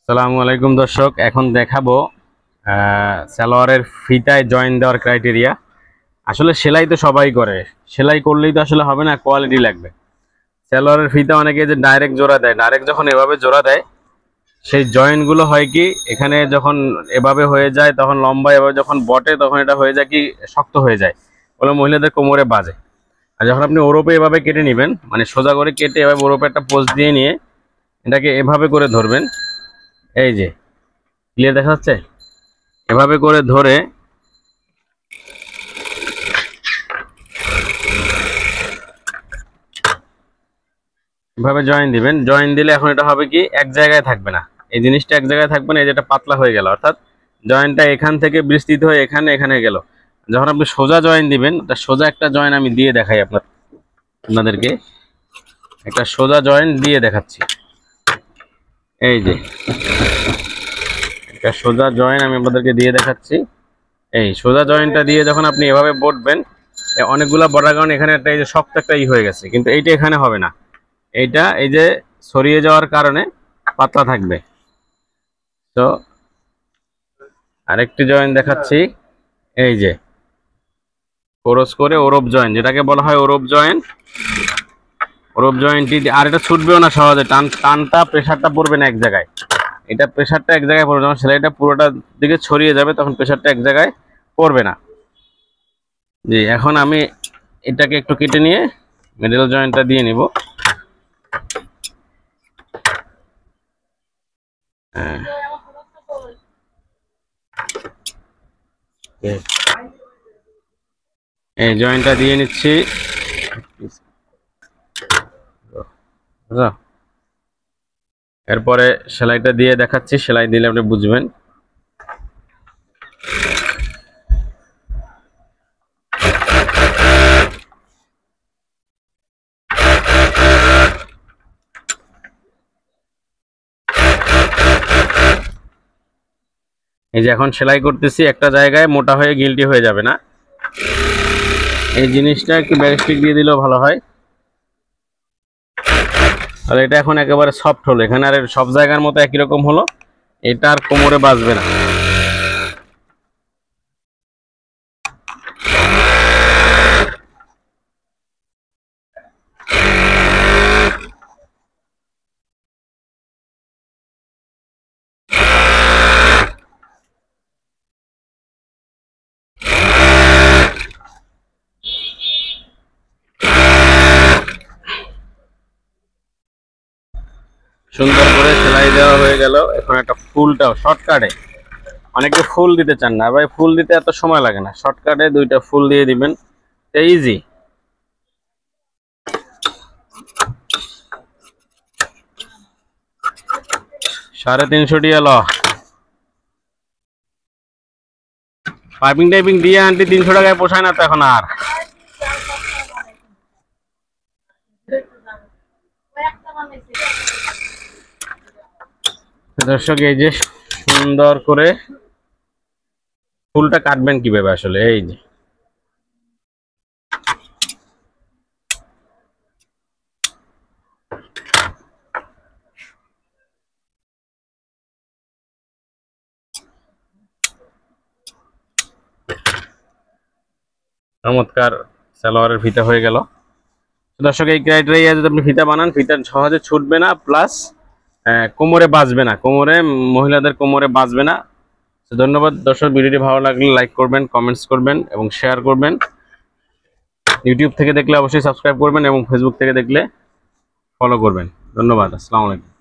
আসসালামু আলাইকুম দর্শক, এখন দেখাবো সালোয়ারের ফিতায় জয়েন দেওয়ার ক্রাইটেরিয়া। আসলে সেলাই তো সবাই করে, সেলাই করলেই তো আসলে হবে না, কোয়ালিটি লাগবে। সালোয়ারের ফিতা অনেকে যে ডাইরেক্ট জোড়া দেয়, ডাইরেক্ট যখন এভাবে জোড়া দেয় সেই জয়েন্টগুলো হয় কি এখানে যখন এভাবে হয়ে যায় তখন লম্বা, এভাবে যখন বটে তখন এটা হয়ে যায় কি শক্ত হয়ে যায়, ওগুলো মহিলাদের কোমরে বাজে। আর যখন আপনি ওরপে এভাবে কেটে নেবেন, মানে সোজা করে কেটে এভাবে ওরপে একটা পোজ দিয়ে নিয়ে এটাকে এভাবে করে ধরবেন। এই যে ক্লিয়ার দেখা যাচ্ছে, এভাবে করে ধরে এভাবে জয়েন দিবেন। জয়েন দিলে এখন এটা হবে কি এক জায়গায় থাকবে না, এই জিনিসটা এক জায়গায় থাকবে না, এই যেটা পাতলা হয়ে গেল, অর্থাৎ জয়েনটা এখান থেকে বিস্তৃত হয়ে এখানে এখানে গেল। যখন আপনি সোজা জয়েন দিবেন, সোজা একটা জয়েন আমি দিয়ে দেখাই আপনাদেরকে একটা সোজা জয়েন দিয়ে দেখাচ্ছি। এই যে একটা সোজা জয়েন আমি আপনাদেরকে দিয়ে দেখাচ্ছি। এই সোজা জয়েন্টটা দিয়ে যখন আপনি এভাবে বটবেন, অনেকগুলা বটার কারণে এখানে একটা এই যে শক্ত একটা হয়ে গেছে, কিন্তু এইটা এখানে হবে না, এইটা এই যে ছড়িয়ে যাওয়ার কারণে পাতলা থাকবে। তো আরেকটি জয়েন দেখাচ্ছি। এই যে ক্রস করে ওরপ জয়েন, যেটাকে বলা হয় ওরপ জয়েন। ওরপ জয়েন্টটি আর এটা ছুটবেও না সহজে, টানটা প্রেশারটা পড়বে না এক জায়গায়, এটা প্রেশারটা এক জায়গায় পড়বে, যখন সেলাইটা পুরোটা দিকে ছড়িয়ে যাবে তখন প্রেশারটা এক জায়গায় পড়বে না। জি, এখন আমি এটাকে একটু কেটে নিয়ে মিডল জয়েন্টটা দিয়ে নিব। এই জয়েন্টটা দিয়ে নিচ্ছি। এরপরে সেলাইটা দিয়ে দেখাচ্ছি, সেলাই দিলে আপনি বুঝবেন। এই যে এখন সেলাই করতেছি, একটা জায়গায় মোটা হয়ে গিলটি হয়ে যাবে না, এই জিনিসটা একটু ব্যারিস্টিক দিয়ে দিলেও ভালো হয়। আর এটা এখন একেবারে সফট হলো, এখানে আর সব জায়গার মতো একই রকম হলো, এটা আর কোমরে বাজবে না। সুন্দর করে সেলাই দেওয়া হয়ে গেল। এখন একটা ফুলটাও শর্টকাটে, অনেকে ফুল দিতে চান না ভাই, ফুল দিতে এত সময় লাগে না, শর্টকাটে দুইটা ফুল দিয়ে দিবেন, ইজি। 350 টিয়া ল পাইপিং টাইপিং দিয়ে আনটি 300 টাকায় পোষায় না তো এখন আর। দর্শক এই যে সুন্দর করে ফুলটা কাটবেন কিভাবে আসলে, এই যে চমৎকার সালোয়ারের ফিতা হয়ে গেল। দর্শক এই ক্রাইটেরিয়া যদি আপনি ফিতা বানান, ফিতা সহজে ছুটবে না, প্লাস কোমরে বাজবে না, মহিলাদের কোমরে বাজবে না। ধন্যবাদ দর্শক, ভিডিওটি ভালো লাগলে লাইক করবেন, কমেন্টস করবেন এবং শেয়ার করবেন। ইউটিউব থেকে দেখলে অবশ্যই সাবস্ক্রাইব করবেন এবং ফেসবুক থেকে দেখলে ফলো করবেন। ধন্যবাদ, আসসালামু আলাইকুম।